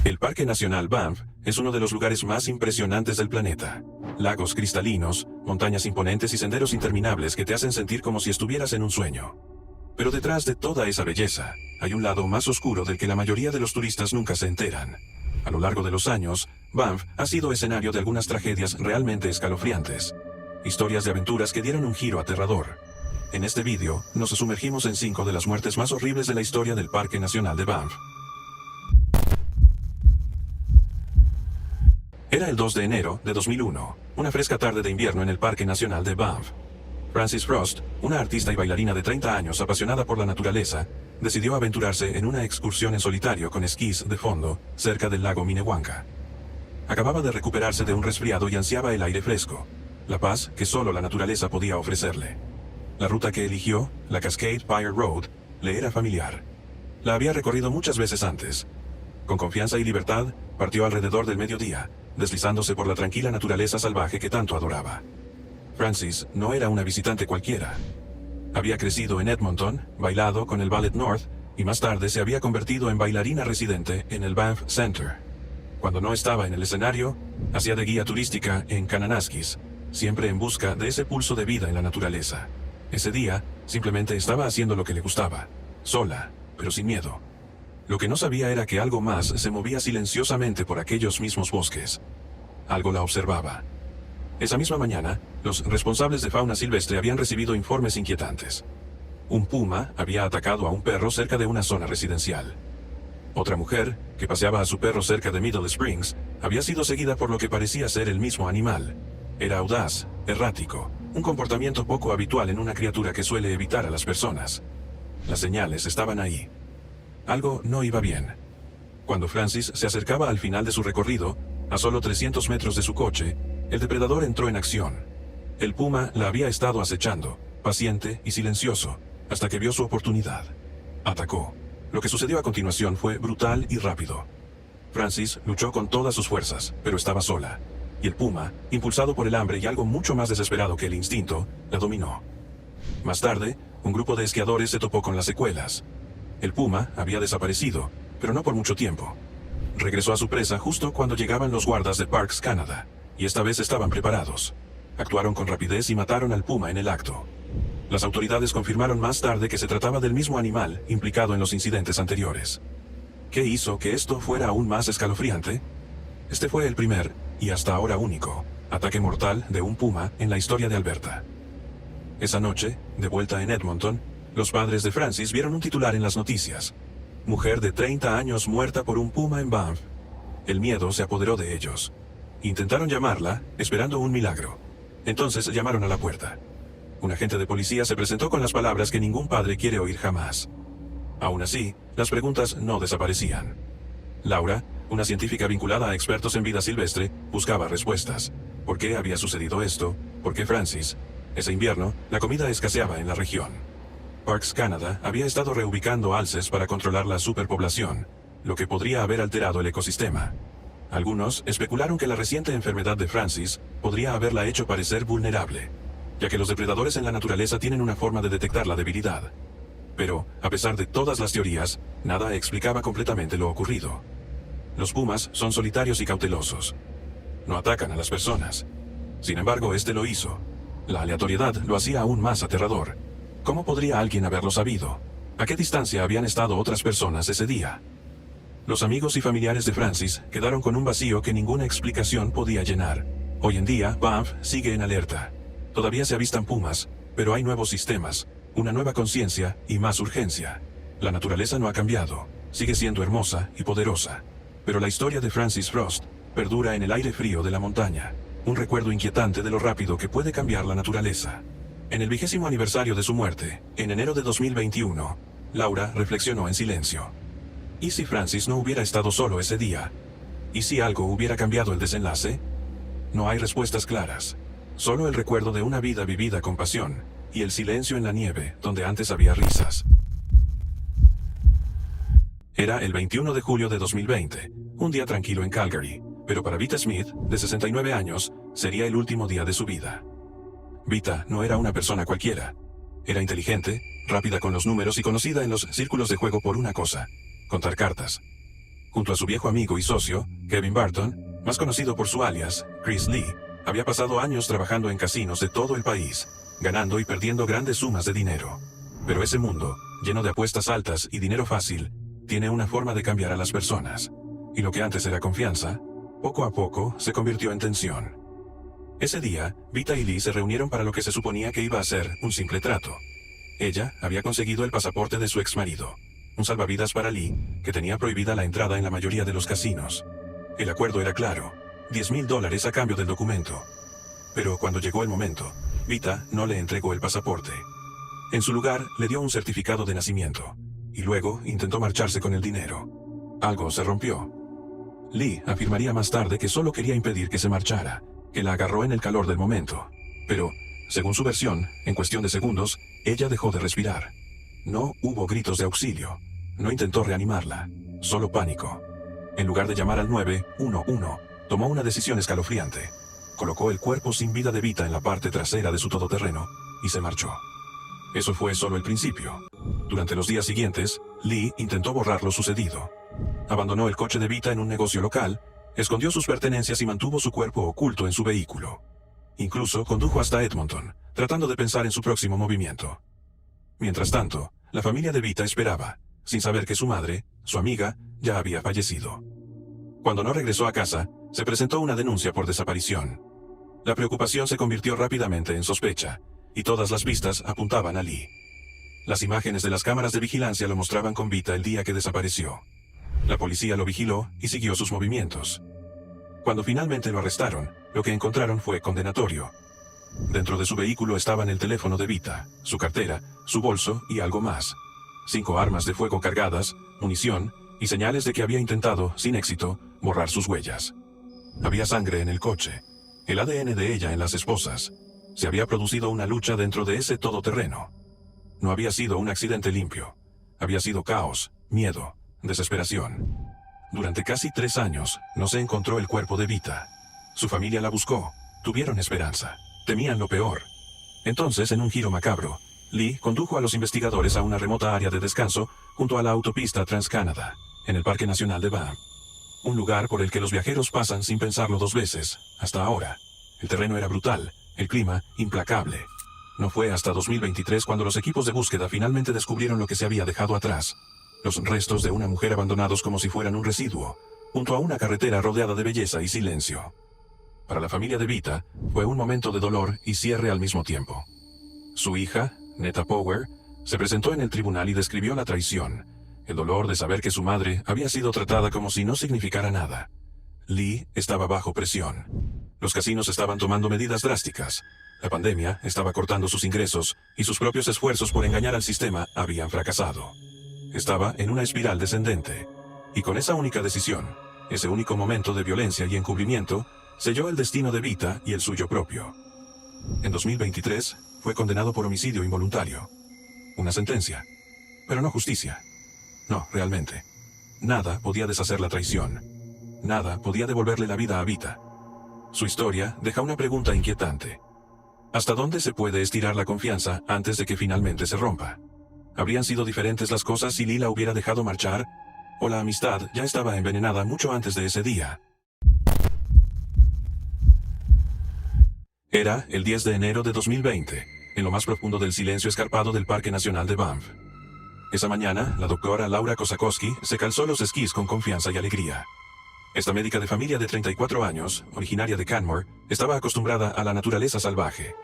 El Parque Nacional Banff es uno de los lugares más impresionantes del planeta. Lagos cristalinos, montañas imponentes y senderos interminables que te hacen sentir como si estuvieras en un sueño. Pero detrás de toda esa belleza, hay un lado más oscuro del que la mayoría de los turistas nunca se enteran. A lo largo de los años, Banff ha sido escenario de algunas tragedias realmente escalofriantes. Historias de aventuras que dieron un giro aterrador. En este vídeo, nos sumergimos en 5 de las muertes más horribles de la historia del Parque Nacional de Banff. Era el 2 de enero de 2001, una fresca tarde de invierno en el Parque Nacional de Banff. Frances Frost, una artista y bailarina de 30 años apasionada por la naturaleza, decidió aventurarse en una excursión en solitario con esquís de fondo, cerca del lago Minnewanka. Acababa de recuperarse de un resfriado y ansiaba el aire fresco, la paz que solo la naturaleza podía ofrecerle. La ruta que eligió, la Cascade Fire Road, le era familiar. La había recorrido muchas veces antes. Con confianza y libertad, partió alrededor del mediodía, deslizándose por la tranquila naturaleza salvaje que tanto adoraba. Frances no era una visitante cualquiera. Había crecido en Edmonton, bailado con el Ballet North, y más tarde se había convertido en bailarina residente en el Banff Center. Cuando no estaba en el escenario, hacía de guía turística en Kananaskis, siempre en busca de ese pulso de vida en la naturaleza. Ese día, simplemente estaba haciendo lo que le gustaba, sola, pero sin miedo. Lo que no sabía era que algo más se movía silenciosamente por aquellos mismos bosques. Algo la observaba. Esa misma mañana, los responsables de fauna silvestre habían recibido informes inquietantes. Un puma había atacado a un perro cerca de una zona residencial. Otra mujer, que paseaba a su perro cerca de Middle Springs, había sido seguida por lo que parecía ser el mismo animal. Era audaz, errático, un comportamiento poco habitual en una criatura que suele evitar a las personas. Las señales estaban ahí. Algo no iba bien. Cuando Frances se acercaba al final de su recorrido, a solo 300 metros de su coche, el depredador entró en acción. El puma la había estado acechando, paciente y silencioso, hasta que vio su oportunidad. Atacó. Lo que sucedió a continuación fue brutal y rápido. Frances luchó con todas sus fuerzas, pero estaba sola. Y el puma, impulsado por el hambre y algo mucho más desesperado que el instinto, la dominó. Más tarde, un grupo de esquiadores se topó con las secuelas. El puma había desaparecido, pero no por mucho tiempo. Regresó a su presa justo cuando llegaban los guardas de Parks Canada, y esta vez estaban preparados. Actuaron con rapidez y mataron al puma en el acto. Las autoridades confirmaron más tarde que se trataba del mismo animal implicado en los incidentes anteriores. ¿Qué hizo que esto fuera aún más escalofriante? Este fue el primer, y hasta ahora único, ataque mortal de un puma en la historia de Alberta. Esa noche, de vuelta en Edmonton, los padres de Frances vieron un titular en las noticias. Mujer de 30 años muerta por un puma en Banff. El miedo se apoderó de ellos. Intentaron llamarla, esperando un milagro. Entonces llamaron a la puerta. Un agente de policía se presentó con las palabras que ningún padre quiere oír jamás. Aún así, las preguntas no desaparecían. Laura, una científica vinculada a expertos en vida silvestre, buscaba respuestas. ¿Por qué había sucedido esto? ¿Por qué Frances? Ese invierno, la comida escaseaba en la región. Parks Canada había estado reubicando alces para controlar la superpoblación, lo que podría haber alterado el ecosistema. Algunos especularon que la reciente enfermedad de Frances podría haberla hecho parecer vulnerable, ya que los depredadores en la naturaleza tienen una forma de detectar la debilidad. Pero, a pesar de todas las teorías, nada explicaba completamente lo ocurrido. Los pumas son solitarios y cautelosos. No atacan a las personas. Sin embargo, este lo hizo. La aleatoriedad lo hacía aún más aterrador. ¿Cómo podría alguien haberlo sabido? ¿A qué distancia habían estado otras personas ese día? Los amigos y familiares de Frances quedaron con un vacío que ninguna explicación podía llenar. Hoy en día, Banff sigue en alerta. Todavía se avistan pumas, pero hay nuevos sistemas, una nueva conciencia y más urgencia. La naturaleza no ha cambiado, sigue siendo hermosa y poderosa. Pero la historia de Frances Frost perdura en el aire frío de la montaña, un recuerdo inquietante de lo rápido que puede cambiar la naturaleza. En el 20º aniversario de su muerte, en enero de 2021, Laura reflexionó en silencio. ¿Y si Frances no hubiera estado solo ese día? ¿Y si algo hubiera cambiado el desenlace? No hay respuestas claras. Solo el recuerdo de una vida vivida con pasión, y el silencio en la nieve, donde antes había risas. Era el 21 de julio de 2020, un día tranquilo en Calgary, pero para Vita Smith, de 69 años, sería el último día de su vida. Vita no era una persona cualquiera. Era inteligente, rápida con los números y conocida en los círculos de juego por una cosa: contar cartas. Junto a su viejo amigo y socio, Kevin Barton, más conocido por su alias, Chris Lee, había pasado años trabajando en casinos de todo el país, ganando y perdiendo grandes sumas de dinero. Pero ese mundo, lleno de apuestas altas y dinero fácil, tiene una forma de cambiar a las personas. Y lo que antes era confianza, poco a poco se convirtió en tensión. Ese día, Vita y Lee se reunieron para lo que se suponía que iba a ser un simple trato. Ella había conseguido el pasaporte de su exmarido, un salvavidas para Lee, que tenía prohibida la entrada en la mayoría de los casinos. El acuerdo era claro, $10,000 a cambio del documento. Pero cuando llegó el momento, Vita no le entregó el pasaporte. En su lugar, le dio un certificado de nacimiento, y luego intentó marcharse con el dinero. Algo se rompió. Lee afirmaría más tarde que solo quería impedir que se marchara, que la agarró en el calor del momento. Pero, según su versión, en cuestión de segundos, ella dejó de respirar. No hubo gritos de auxilio. No intentó reanimarla. Solo pánico. En lugar de llamar al 911, tomó una decisión escalofriante. Colocó el cuerpo sin vida de Vita en la parte trasera de su todoterreno y se marchó. Eso fue solo el principio. Durante los días siguientes, Lee intentó borrar lo sucedido. Abandonó el coche de Vita en un negocio local, escondió sus pertenencias y mantuvo su cuerpo oculto en su vehículo. Incluso condujo hasta Edmonton, tratando de pensar en su próximo movimiento. Mientras tanto, la familia de Vita esperaba, sin saber que su madre, su amiga, ya había fallecido. Cuando no regresó a casa, se presentó una denuncia por desaparición. La preocupación se convirtió rápidamente en sospecha, y todas las pistas apuntaban a Lee. Las imágenes de las cámaras de vigilancia lo mostraban con Vita el día que desapareció. La policía lo vigiló y siguió sus movimientos. Cuando finalmente lo arrestaron, lo que encontraron fue condenatorio. Dentro de su vehículo estaban el teléfono de Vita, su cartera, su bolso y algo más. 5 armas de fuego cargadas, munición y señales de que había intentado, sin éxito, borrar sus huellas. Había sangre en el coche, el ADN de ella en las esposas. Se había producido una lucha dentro de ese todoterreno. No había sido un accidente limpio. Había sido caos, miedo, desesperación. Durante casi 3 años, no se encontró el cuerpo de Vita. Su familia la buscó, tuvieron esperanza, temían lo peor. Entonces, en un giro macabro, Lee condujo a los investigadores a una remota área de descanso junto a la autopista Trans-Canada, en el Parque Nacional de Banff. Un lugar por el que los viajeros pasan sin pensarlo 2 veces, hasta ahora. El terreno era brutal, el clima implacable. No fue hasta 2023 cuando los equipos de búsqueda finalmente descubrieron lo que se había dejado atrás. Los restos de una mujer abandonados como si fueran un residuo, junto a una carretera rodeada de belleza y silencio. Para la familia de Vita, fue un momento de dolor y cierre al mismo tiempo. Su hija, Netta Power, se presentó en el tribunal y describió la traición, el dolor de saber que su madre había sido tratada como si no significara nada. Lee estaba bajo presión. Los casinos estaban tomando medidas drásticas. La pandemia estaba cortando sus ingresos y sus propios esfuerzos por engañar al sistema habían fracasado. Estaba en una espiral descendente. Y con esa única decisión, ese único momento de violencia y encubrimiento, selló el destino de Vita y el suyo propio. En 2023, fue condenado por homicidio involuntario. Una sentencia, pero no justicia. No, realmente. Nada podía deshacer la traición. Nada podía devolverle la vida a Vita. Su historia deja una pregunta inquietante. ¿Hasta dónde se puede estirar la confianza antes de que finalmente se rompa? ¿Habrían sido diferentes las cosas si Lee la hubiera dejado marchar? ¿O la amistad ya estaba envenenada mucho antes de ese día? Era el 10 de enero de 2020, en lo más profundo del silencio escarpado del Parque Nacional de Banff. Esa mañana, la doctora Laura Kosakowski se calzó los esquís con confianza y alegría. Esta médica de familia de 34 años, originaria de Canmore, estaba acostumbrada a la naturaleza salvaje.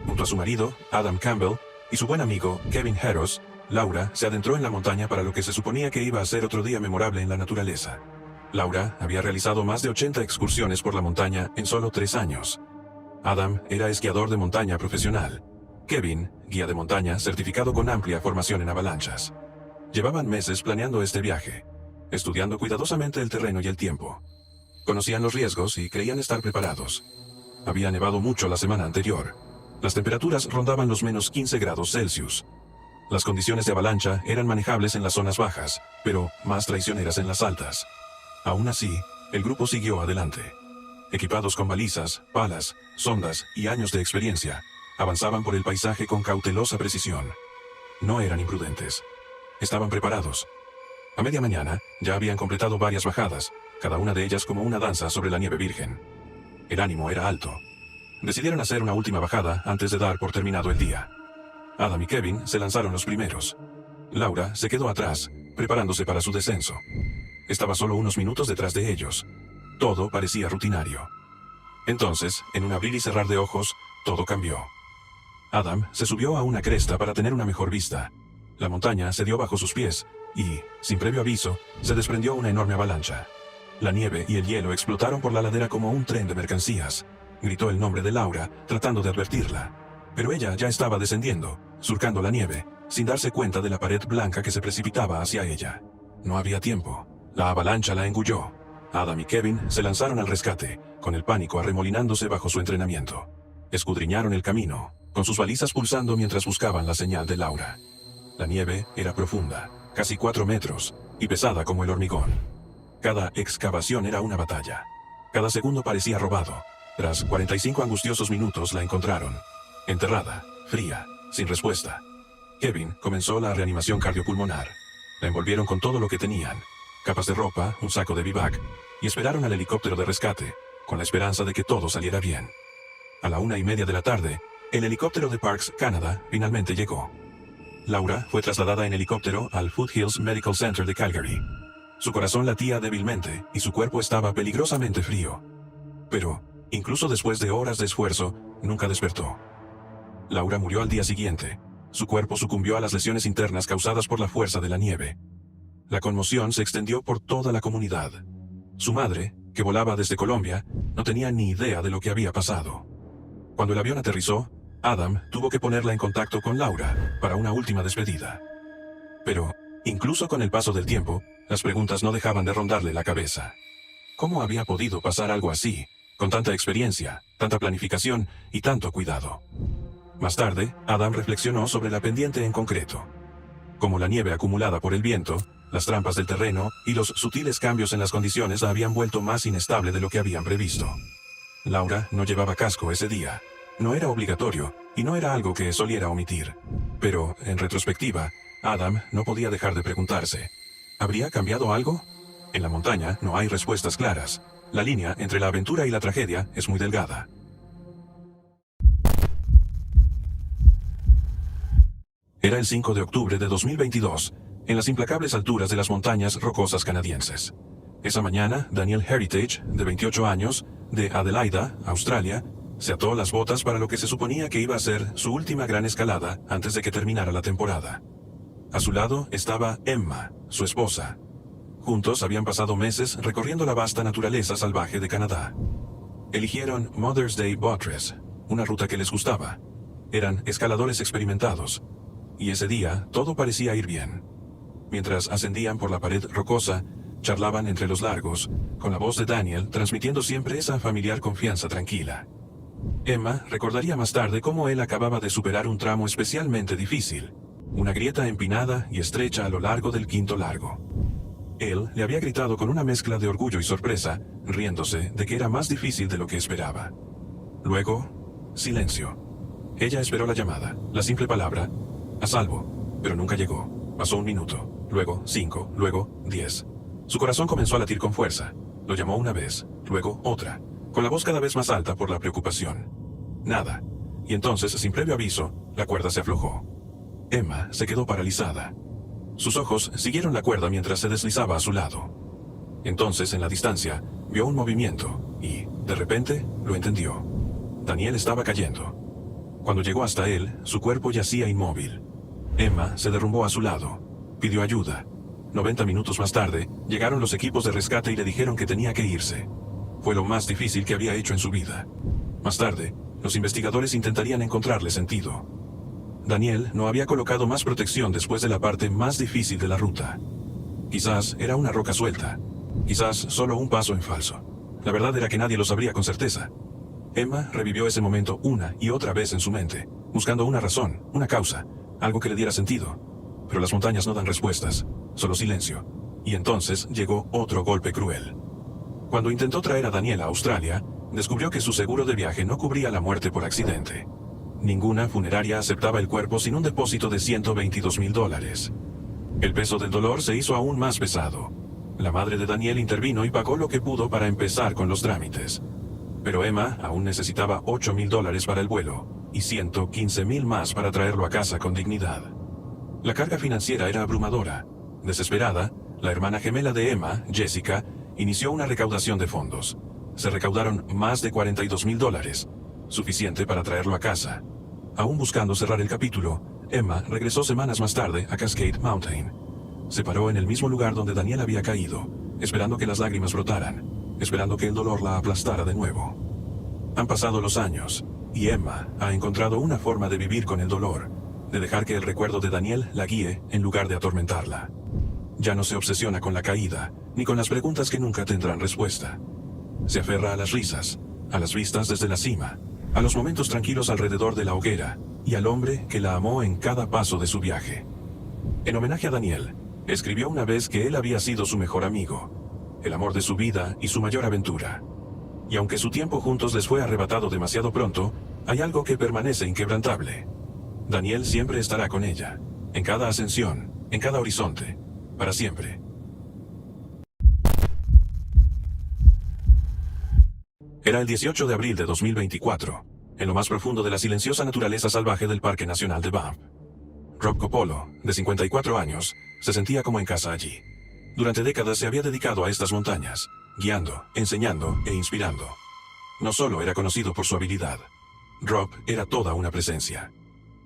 Junto a su marido, Adam Campbell, y su buen amigo, Kevin Harros, Laura se adentró en la montaña para lo que se suponía que iba a ser otro día memorable en la naturaleza. Laura había realizado más de 80 excursiones por la montaña en solo 3 años. Adam era esquiador de montaña profesional. Kevin, guía de montaña certificado con amplia formación en avalanchas. Llevaban meses planeando este viaje, estudiando cuidadosamente el terreno y el tiempo. Conocían los riesgos y creían estar preparados. Había nevado mucho la semana anterior. Las temperaturas rondaban los menos 15 grados Celsius. Las condiciones de avalancha eran manejables en las zonas bajas, pero más traicioneras en las altas. Aún así, el grupo siguió adelante. Equipados con balizas, palas, sondas y años de experiencia, avanzaban por el paisaje con cautelosa precisión. No eran imprudentes. Estaban preparados. A media mañana, ya habían completado varias bajadas, cada una de ellas como una danza sobre la nieve virgen. El ánimo era alto. Decidieron hacer una última bajada antes de dar por terminado el día. Adam y Kevin se lanzaron los primeros. Laura se quedó atrás, preparándose para su descenso. Estaba solo unos minutos detrás de ellos. Todo parecía rutinario. Entonces, en un abrir y cerrar de ojos, todo cambió. Adam se subió a una cresta para tener una mejor vista. La montaña se dio bajo sus pies y, sin previo aviso, se desprendió una enorme avalancha. La nieve y el hielo explotaron por la ladera como un tren de mercancías. Gritó el nombre de Laura, tratando de advertirla. Pero ella ya estaba descendiendo, surcando la nieve, sin darse cuenta de la pared blanca que se precipitaba hacia ella. No había tiempo. La avalancha la engulló. Adam y Kevin se lanzaron al rescate, con el pánico arremolinándose bajo su entrenamiento. Escudriñaron el camino, con sus balizas pulsando mientras buscaban la señal de Laura. La nieve era profunda, casi 4 metros, y pesada como el hormigón. Cada excavación era una batalla. Cada segundo parecía robado. Tras 45 angustiosos minutos la encontraron. Enterrada, fría, sin respuesta. Kevin comenzó la reanimación cardiopulmonar. La envolvieron con todo lo que tenían. Capas de ropa, un saco de bivac, y esperaron al helicóptero de rescate, con la esperanza de que todo saliera bien. A la 1:30 de la tarde, el helicóptero de Parks Canada finalmente llegó. Laura fue trasladada en helicóptero al Foothills Medical Center de Calgary. Su corazón latía débilmente y su cuerpo estaba peligrosamente frío. Pero, incluso después de horas de esfuerzo, nunca despertó. Laura murió al día siguiente. Su cuerpo sucumbió a las lesiones internas causadas por la fuerza de la nieve. La conmoción se extendió por toda la comunidad. Su madre, que volaba desde Colombia, no tenía ni idea de lo que había pasado. Cuando el avión aterrizó, Adam tuvo que ponerla en contacto con Laura para una última despedida. Pero, incluso con el paso del tiempo, las preguntas no dejaban de rondarle la cabeza. ¿Cómo había podido pasar algo así, con tanta experiencia, tanta planificación y tanto cuidado? Más tarde, Adam reflexionó sobre la pendiente en concreto. Como la nieve acumulada por el viento, las trampas del terreno y los sutiles cambios en las condiciones la habían vuelto más inestable de lo que habían previsto. Laura no llevaba casco ese día. No era obligatorio, y no era algo que soliera omitir. Pero, en retrospectiva, Adam no podía dejar de preguntarse, ¿habría cambiado algo? En la montaña no hay respuestas claras. La línea entre la aventura y la tragedia es muy delgada. Era el 5 de octubre de 2022, en las implacables alturas de las montañas rocosas canadienses. Esa mañana, Daniel Heritage, de 28 años, de Adelaida, Australia, se ató las botas para lo que se suponía que iba a ser su última gran escalada antes de que terminara la temporada. A su lado estaba Emma, su esposa. Juntos habían pasado meses recorriendo la vasta naturaleza salvaje de Canadá. Eligieron Mother's Day Buttress, una ruta que les gustaba. Eran escaladores experimentados. Y ese día todo parecía ir bien. Mientras ascendían por la pared rocosa, charlaban entre los largos, con la voz de Daniel transmitiendo siempre esa familiar confianza tranquila. Emma recordaría más tarde cómo él acababa de superar un tramo especialmente difícil, una grieta empinada y estrecha a lo largo del quinto largo. Él le había gritado con una mezcla de orgullo y sorpresa, riéndose de que era más difícil de lo que esperaba. Luego, silencio. Ella esperó la llamada, la simple palabra, a salvo, pero nunca llegó. Pasó 1 minuto, luego 5, luego 10. Su corazón comenzó a latir con fuerza. Lo llamó una vez, luego otra, con la voz cada vez más alta por la preocupación. Nada. Y entonces, sin previo aviso, la cuerda se aflojó. Emma se quedó paralizada. Sus ojos siguieron la cuerda mientras se deslizaba a su lado. Entonces, en la distancia, vio un movimiento y, de repente, lo entendió. Daniel estaba cayendo. Cuando llegó hasta él, su cuerpo yacía inmóvil. Emma se derrumbó a su lado. Pidió ayuda. 90 minutos más tarde, llegaron los equipos de rescate y le dijeron que tenía que irse. Fue lo más difícil que había hecho en su vida. Más tarde, los investigadores intentarían encontrarle sentido. Daniel no había colocado más protección después de la parte más difícil de la ruta. Quizás era una roca suelta. Quizás solo un paso en falso. La verdad era que nadie lo sabría con certeza. Emma revivió ese momento una y otra vez en su mente, buscando una razón, una causa, algo que le diera sentido. Pero las montañas no dan respuestas, solo silencio. Y entonces llegó otro golpe cruel. Cuando intentó traer a Daniel a Australia, descubrió que su seguro de viaje no cubría la muerte por accidente. Ninguna funeraria aceptaba el cuerpo sin un depósito de $122,000. El peso del dolor se hizo aún más pesado. La madre de Daniel intervino y pagó lo que pudo para empezar con los trámites. Pero Emma aún necesitaba $8,000 para el vuelo y $115,000 más para traerlo a casa con dignidad. La carga financiera era abrumadora. Desesperada, la hermana gemela de Emma, Jessica, inició una recaudación de fondos. Se recaudaron más de $42,000, suficiente para traerlo a casa. Aún buscando cerrar el capítulo, Emma regresó semanas más tarde a Cascade Mountain. Se paró en el mismo lugar donde Daniel había caído, esperando que las lágrimas brotaran, esperando que el dolor la aplastara de nuevo. Han pasado los años, y Emma ha encontrado una forma de vivir con el dolor, de dejar que el recuerdo de Daniel la guíe en lugar de atormentarla. Ya no se obsesiona con la caída, ni con las preguntas que nunca tendrán respuesta. Se aferra a las risas, a las vistas desde la cima, a los momentos tranquilos alrededor de la hoguera, y al hombre que la amó en cada paso de su viaje. En homenaje a Daniel, escribió una vez que él había sido su mejor amigo, el amor de su vida y su mayor aventura. Y aunque su tiempo juntos les fue arrebatado demasiado pronto, hay algo que permanece inquebrantable. Daniel siempre estará con ella, en cada ascensión, en cada horizonte, para siempre. Era el 18 de abril de 2024, en lo más profundo de la silenciosa naturaleza salvaje del Parque Nacional de Banff. Rob Coppola, de 54 años, se sentía como en casa allí. Durante décadas se había dedicado a estas montañas, guiando, enseñando e inspirando. No solo era conocido por su habilidad, Rob era toda una presencia.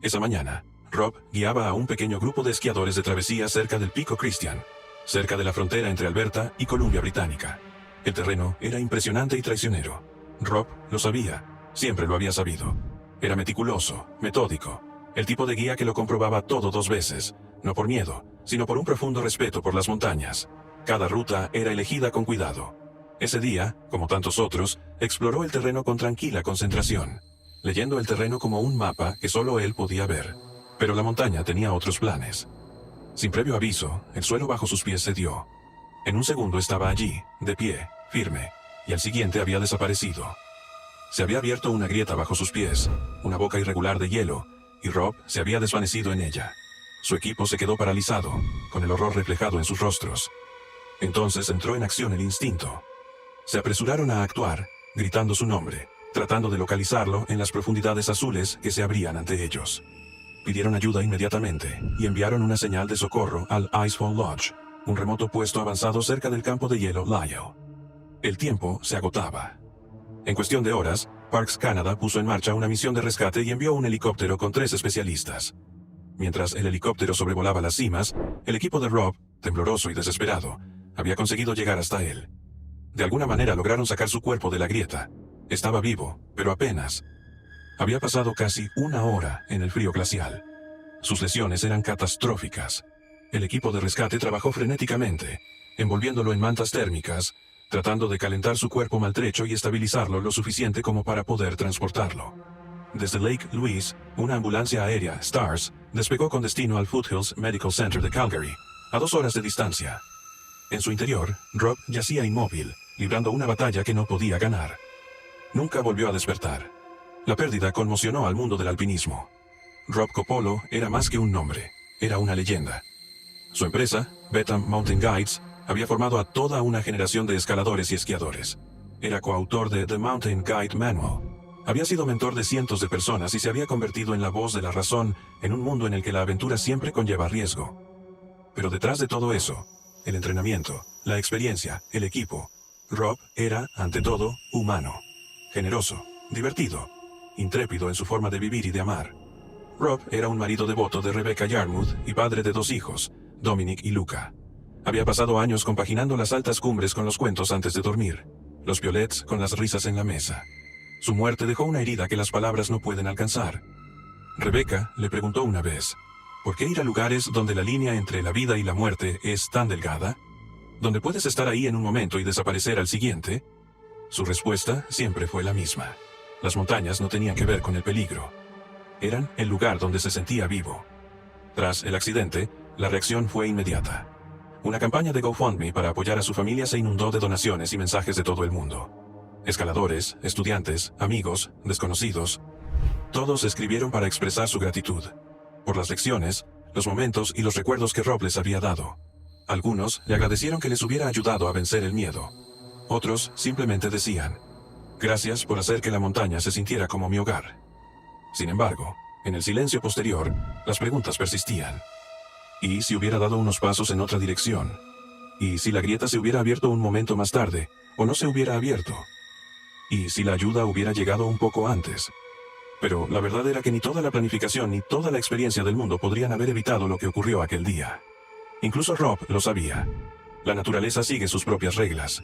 Esa mañana, Rob guiaba a un pequeño grupo de esquiadores de travesía cerca del Pico Christian, cerca de la frontera entre Alberta y Columbia Británica. El terreno era impresionante y traicionero. Rob lo sabía, siempre lo había sabido. Era meticuloso, metódico, el tipo de guía que lo comprobaba todo 2 veces, no por miedo, sino por un profundo respeto por las montañas. Cada ruta era elegida con cuidado. Ese día, como tantos otros, exploró el terreno con tranquila concentración, leyendo el terreno como un mapa que solo él podía ver. Pero la montaña tenía otros planes. Sin previo aviso, el suelo bajo sus pies cedió. En un segundo estaba allí, de pie, firme, y al siguiente había desaparecido. Se había abierto una grieta bajo sus pies, una boca irregular de hielo, y Rob se había desvanecido en ella. Su equipo se quedó paralizado, con el horror reflejado en sus rostros. Entonces entró en acción el instinto. Se apresuraron a actuar, gritando su nombre, tratando de localizarlo en las profundidades azules que se abrían ante ellos. Pidieron ayuda inmediatamente, y enviaron una señal de socorro al Icefall Lodge, un remoto puesto avanzado cerca del campo de hielo Lyell. El tiempo se agotaba. En cuestión de horas, Parks Canada puso en marcha una misión de rescate y envió un helicóptero con 3 especialistas. Mientras el helicóptero sobrevolaba las cimas, el equipo de Rob, tembloroso y desesperado, había conseguido llegar hasta él. De alguna manera lograron sacar su cuerpo de la grieta. Estaba vivo, pero apenas. Había pasado casi 1 hora en el frío glacial. Sus lesiones eran catastróficas. El equipo de rescate trabajó frenéticamente, envolviéndolo en mantas térmicas, tratando de calentar su cuerpo maltrecho y estabilizarlo lo suficiente como para poder transportarlo. Desde Lake Louise, una ambulancia aérea, STARS, despegó con destino al Foothills Medical Center de Calgary, a 2 horas de distancia. En su interior, Rob yacía inmóvil, librando una batalla que no podía ganar. Nunca volvió a despertar. La pérdida conmocionó al mundo del alpinismo. Rob Coppola era más que un nombre, era una leyenda. Su empresa, Betham Mountain Guides, había formado a toda una generación de escaladores y esquiadores. Era coautor de The Mountain Guide Manual. Había sido mentor de cientos de personas y se había convertido en la voz de la razón en un mundo en el que la aventura siempre conlleva riesgo. Pero detrás de todo eso, el entrenamiento, la experiencia, el equipo, Rob era, ante todo, humano, generoso, divertido, intrépido en su forma de vivir y de amar. Rob era un marido devoto de Rebecca Yarmouth y padre de 2 hijos, Dominic y Luca. Había pasado años compaginando las altas cumbres con los cuentos antes de dormir, los piolets con las risas en la mesa. Su muerte dejó una herida que las palabras no pueden alcanzar. Rebecca le preguntó una vez, ¿por qué ir a lugares donde la línea entre la vida y la muerte es tan delgada? ¿Donde puedes estar ahí en un momento y desaparecer al siguiente? Su respuesta siempre fue la misma. Las montañas no tenían que ver con el peligro. Eran el lugar donde se sentía vivo. Tras el accidente, la reacción fue inmediata. Una campaña de GoFundMe para apoyar a su familia se inundó de donaciones y mensajes de todo el mundo. Escaladores, estudiantes, amigos, desconocidos, todos escribieron para expresar su gratitud. Por las lecciones, los momentos y los recuerdos que Rob les había dado. Algunos le agradecieron que les hubiera ayudado a vencer el miedo. Otros simplemente decían, gracias por hacer que la montaña se sintiera como mi hogar. Sin embargo, en el silencio posterior, las preguntas persistían. ¿Y si hubiera dado unos pasos en otra dirección? ¿Y si la grieta se hubiera abierto un momento más tarde, o no se hubiera abierto? ¿Y si la ayuda hubiera llegado un poco antes? Pero la verdad era que ni toda la planificación ni toda la experiencia del mundo podrían haber evitado lo que ocurrió aquel día. Incluso Rob lo sabía. La naturaleza sigue sus propias reglas.